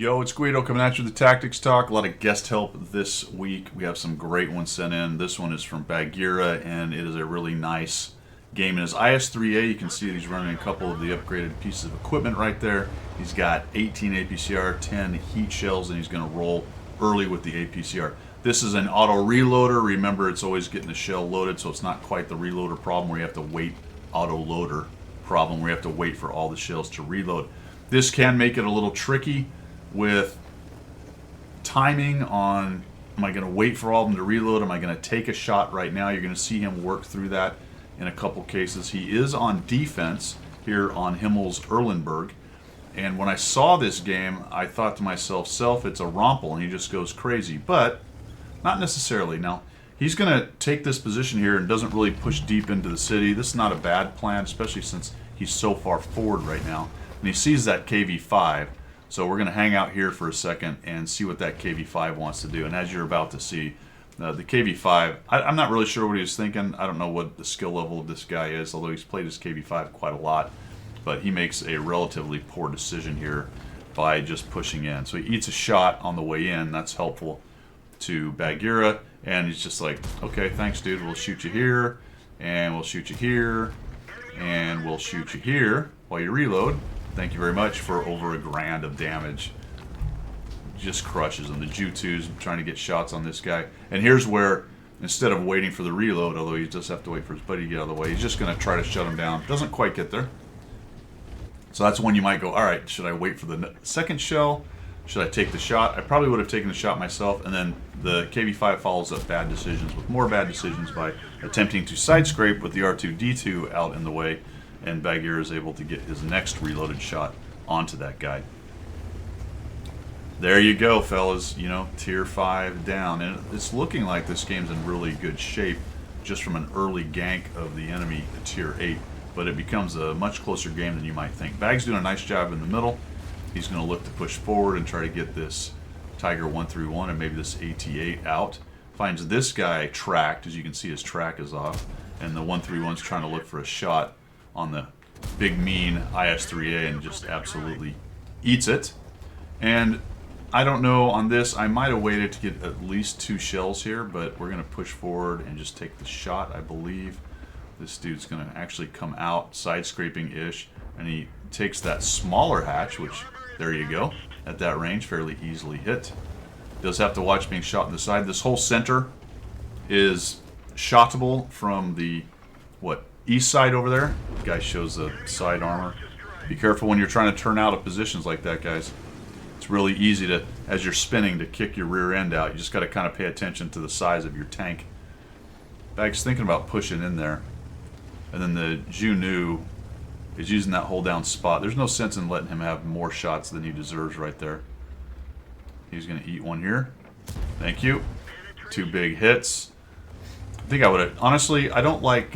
Yo, it's Guido coming at you with the Tactics Talk. A lot of guest help this week. We have some great ones sent in. This one is from Bagheera, and it is a really nice game. In his IS-3A, you can see he's running a couple of the upgraded pieces of equipment right there. He's got 18 APCR, 10 heat shells, and he's going to roll early with the APCR. This is an auto reloader. Remember, it's always getting the shell loaded, so it's not quite the reloader problem where you have to wait, auto loader problem where you have to wait for all the shells to reload. This can make it a little tricky with timing on, am I going to wait for all of them to reload? Am I going to take a shot right now? You're going to see him work through that in a couple cases. He is on defense here on Himmel's Erlenberg. And when I saw this game, I thought to myself, it's a Rompel, and he just goes crazy. But not necessarily. Now, he's going to take this position here and doesn't really push deep into the city. This is not a bad plan, especially since he's so far forward right now. And he sees that KV-5. So we're going to hang out here for a second and see what that KV-5 wants to do. And as you're about to see, the KV-5, I'm not really sure what he was thinking. I don't know what the skill level of this guy is, although he's played his KV-5 quite a lot. But he makes a relatively poor decision here by just pushing in. So he eats a shot on the way in. That's helpful to Bagheera. And he's just like, okay, thanks, dude. We'll shoot you here, and we'll shoot you here, and we'll shoot you here while you reload. Thank you very much for over $1,000 of damage. Just crushes him. The Ju-2's trying to get shots on this guy. And here's where, instead of waiting for the reload, although he does have to wait for his buddy to get out of the way, he's just going to try to shut him down. Doesn't quite get there. So that's when you might go, all right, should I wait for the second shell? Should I take the shot? I probably would have taken the shot myself. And then the KV-5 follows up bad decisions with more bad decisions by attempting to side scrape with the R2-D2 out in the way. And Bagheera is able to get his next reloaded shot onto that guy. There you go, fellas. You know, tier 5 down. And it's looking like this game's in really good shape just from an early gank of the enemy at tier 8. But it becomes a much closer game than you might think. Bag's doing a nice job in the middle. He's going to look to push forward and try to get this Tiger 131 and maybe this AT8 out. Finds this guy tracked. As you can see, his track is off. And the 131's trying to look for a shot on the big mean IS-3A and just absolutely eats it. And I don't know on this, I might have waited to get at least 2 shells here, but we're going to push forward and just take the shot, I believe. This dude's going to actually come out side scraping-ish, and he takes that smaller hatch, which, there you go, at that range, fairly easily hit. Does have to watch being shot in the side. This whole center is shottable from the, east side over there. The guy shows the side armor. Be careful when you're trying to turn out of positions like that, guys. It's really easy to, as you're spinning, to kick your rear end out. You just got to kind of pay attention to the size of your tank. Bag's thinking about pushing in there. And then the Ju-Nu is using that hold down spot. There's no sense in letting him have more shots than he deserves right there. He's going to eat one here. Thank you. 2 big hits. I think I would have, honestly, I don't like,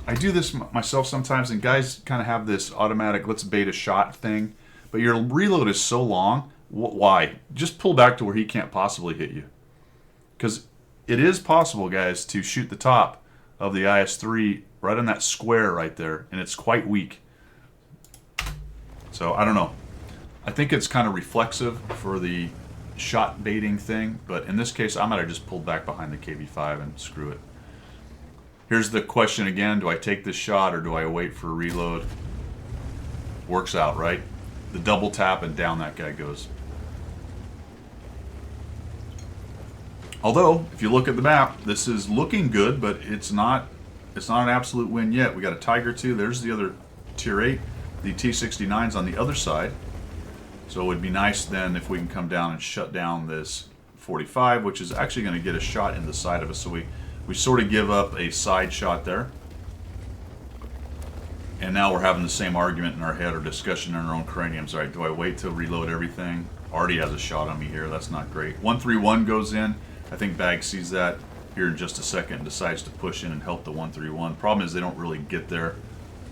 I do this myself sometimes, and guys kind of have this automatic let's bait a shot thing, but your reload is so long. Why? Just pull back to where he can't possibly hit you. Because it is possible, guys, to shoot the top of the IS-3 right on that square right there, and it's quite weak. So, I don't know. I think it's kind of reflexive for the shot baiting thing, but in this case, I might have just pulled back behind the KV-5 and screw it. Here's the question again, do I take this shot or do I wait for a reload? Works out, right? The double tap and down that guy goes. Although, if you look at the map, this is looking good, but it's not an absolute win yet. We got a Tiger 2, there's the other tier 8. The T-69's on the other side. So it would be nice then if we can come down and shut down this 45, which is actually going to get a shot in the side of us. So we sort of give up a side shot there. And now we're having the same argument in our head or discussion in our own craniums. All right, do I wait to reload everything? Already has a shot on me here. That's not great. 131 goes in. I think Bag sees that here in just a second and decides to push in and help the 131. Problem is they don't really get there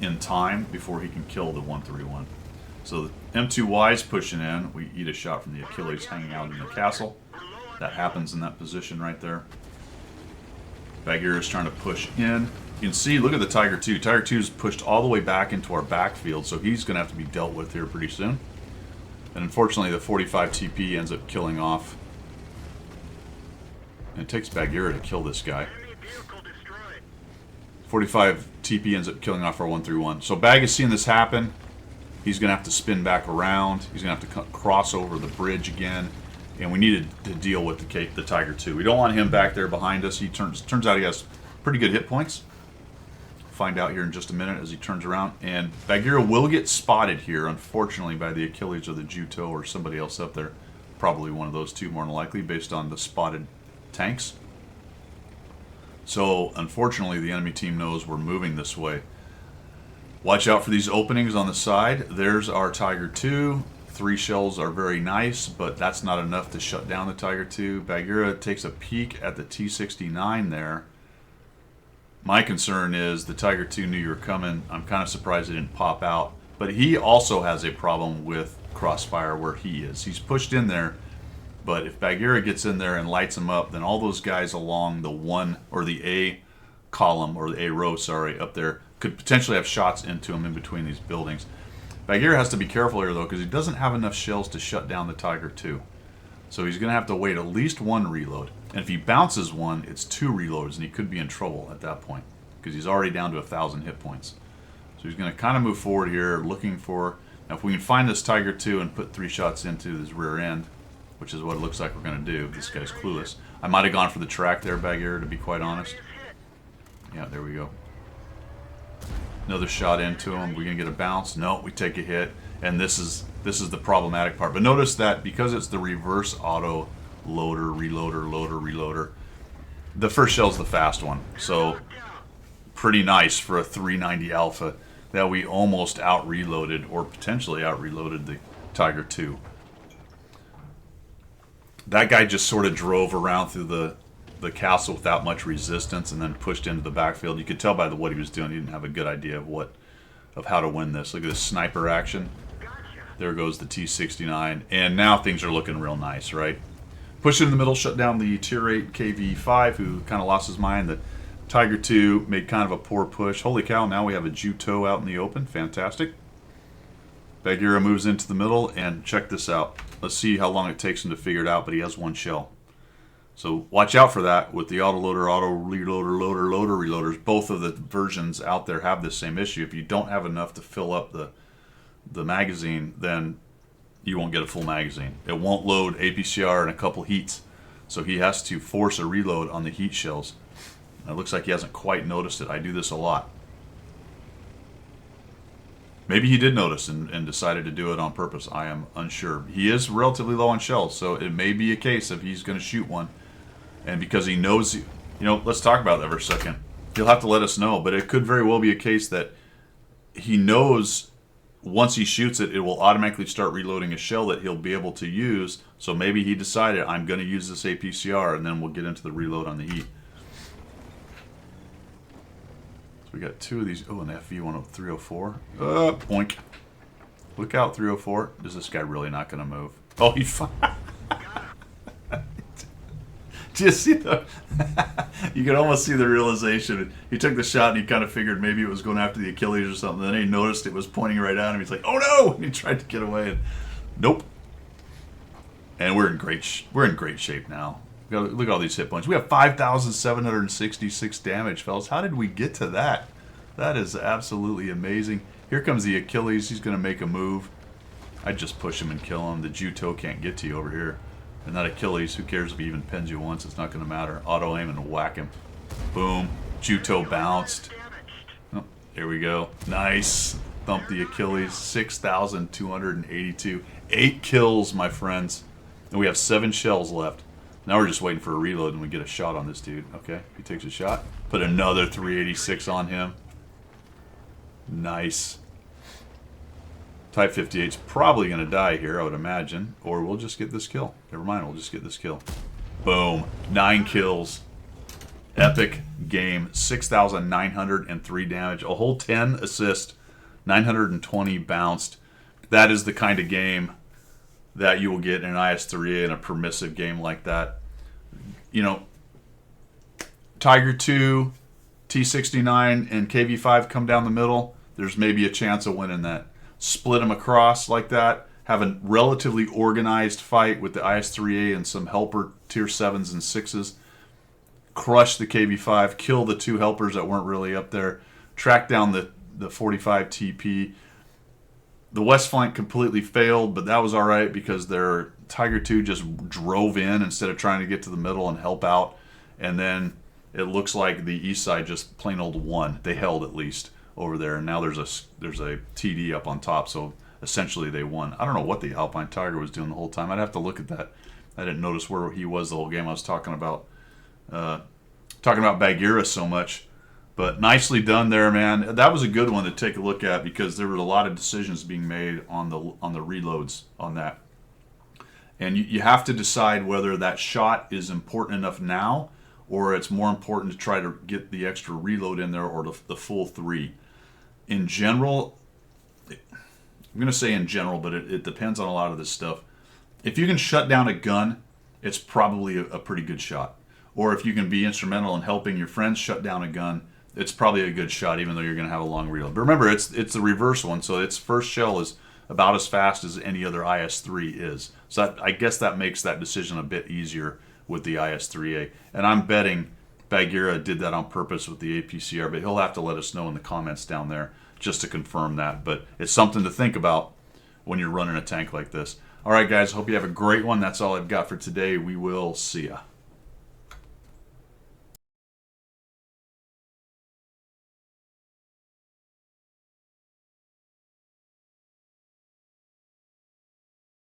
in time before he can kill the 131. So the M2Y's pushing in. We eat a shot from the Achilles hanging out in the castle. That happens in that position right there. Bagheera is trying to push in. You can see, look at the Tiger 2. Tiger 2 is pushed all the way back into our backfield, so he's going to have to be dealt with here pretty soon. And unfortunately, the 45 TP ends up killing off. And it takes Bagheera to kill this guy. 45 TP ends up killing off our 131. So Bag is seeing this happen. He's going to have to spin back around. He's going to have to cross over the bridge again. And we needed to deal with the Tiger 2. We don't want him back there behind us. He turns out he has pretty good hit points. Find out here in just a minute as he turns around. And Bagheera will get spotted here, unfortunately, by the Achilles or the Juto or somebody else up there. Probably one of those two, more than likely, based on the spotted tanks. So, unfortunately, the enemy team knows we're moving this way. Watch out for these openings on the side. There's our Tiger 2. 3 shells are very nice, but that's not enough to shut down the Tiger 2. Bagheera takes a peek at the T-69 there. My concern is the Tiger 2 knew you were coming. I'm kind of surprised it didn't pop out. But he also has a problem with crossfire where he is. He's pushed in there, but if Bagheera gets in there and lights him up, then all those guys along the 1 or the A column, or the A row, sorry, up there, could potentially have shots into him in between these buildings. Bagheera has to be careful here, though, because he doesn't have enough shells to shut down the Tiger 2. So he's going to have to wait at least 1 reload. And if he bounces 1, it's 2 reloads, and he could be in trouble at that point, because he's already down to 1,000 hit points. So he's going to kind of move forward here, looking for... Now, if we can find this Tiger 2 and put 3 shots into his rear end, which is what it looks like we're going to do. This guy's clueless. I might have gone for the track there, Bagheera, to be quite honest. Yeah, there we go. Another shot into him. We're going to get a bounce. No, we take a hit. And this is the problematic part. But notice that because it's the reverse auto loader, reloader, loader, reloader, the first shell's the fast one. So pretty nice for a 390 Alpha that we almost out-reloaded, or potentially out-reloaded, the Tiger 2. That guy just sort of drove around through the castle without much resistance and then pushed into the backfield. You could tell by what he was doing, he didn't have a good idea of how to win this. Look at this sniper action. There goes the T-69, and now things are looking real nice, right? Push it in the middle, shut down the Tier 8 KV-5, who kind of lost his mind. The Tiger 2 made kind of a poor push. Holy cow, now we have a Juto out in the open. Fantastic. Bagheera moves into the middle, and check this out. Let's see how long it takes him to figure it out, but he has 1 shell. So watch out for that with the autoloader, auto reloader, loader, loader reloaders. Both of the versions out there have this same issue. If you don't have enough to fill up the magazine, then you won't get a full magazine. It won't load APCR in a couple heats. So he has to force a reload on the heat shells. And it looks like he hasn't quite noticed it. I do this a lot. Maybe he did notice and decided to do it on purpose. I am unsure. He is relatively low on shells, so it may be a case of he's going to shoot one. And because he knows, let's talk about that for a second. He'll have to let us know, but it could very well be a case that he knows once he shoots it, it will automatically start reloading a shell that he'll be able to use. So maybe he decided, I'm going to use this APCR, and then we'll get into the reload on the heat. So we got 2 of these. Oh, an FV-304. Boink. Look out, 304. Is this guy really not going to move? Oh, he Do you see the... You can almost see the realization. He took the shot and he kind of figured maybe it was going after the Achilles or something. Then he noticed it was pointing right at him. He's like, "Oh no!" And he tried to get away. And nope. And we're in great shape now. Look at all these hit points. We have 5,766 damage, fellas. How did we get to that? That is absolutely amazing. Here comes the Achilles. He's going to make a move. I'd just push him and kill him. The Juto can't get to you over here. And that Achilles, who cares if he even pins you once? It's not going to matter. Auto aim and whack him. Boom. Juto bounced. Oh, there we go. Nice. Thump the Achilles. 6,282. 8 kills, my friends. And we have 7 shells left. Now we're just waiting for a reload and we get a shot on this dude. Okay, he takes a shot. Put another 386 on him. Nice. Type 58's probably going to die here, I would imagine. Or we'll just get this kill. Never mind, we'll just get this kill. Boom. 9 kills. Epic game. 6,903 damage. A whole 10 assist. 920 bounced. That is the kind of game that you will get in an IS-3A in a permissive game like that. Tiger 2, T-69, and KV-5 come down the middle. There's maybe a chance of winning that. Split them across like that. have a relatively organized fight with the IS-3A and some helper tier 7s and 6s. Crush the KB5, kill the 2 helpers that weren't really up there, track down the 45 TP. The west flank completely failed, but that was all right because their Tiger II just drove in instead of trying to get to the middle and help out. And then it looks like the east side just plain old won. They held at least over there, and now there's a TD up on top, so essentially they won. I don't know what the Alpine Tiger was doing the whole time. I'd have to look at that. I didn't notice where he was the whole game. I was talking about Bagheera so much. But nicely done there, man. That was a good one to take a look at because there were a lot of decisions being made on the reloads on that. And you have to decide whether that shot is important enough now or it's more important to try to get the extra reload in there or the full 3. In general, I'm going to say in general, but it depends on a lot of this stuff. If you can shut down a gun, it's probably a pretty good shot. Or if you can be instrumental in helping your friends shut down a gun, it's probably a good shot, even though you're going to have a long reload. But remember, it's the reverse one, so its first shell is about as fast as any other IS-3 is. So I guess that makes that decision a bit easier with the IS-3A. And I'm betting Bagheera did that on purpose with the APCR, but he'll have to let us know in the comments down there just to confirm that. But it's something to think about when you're running a tank like this. All right, guys, hope you have a great one. That's all I've got for today. We will see ya.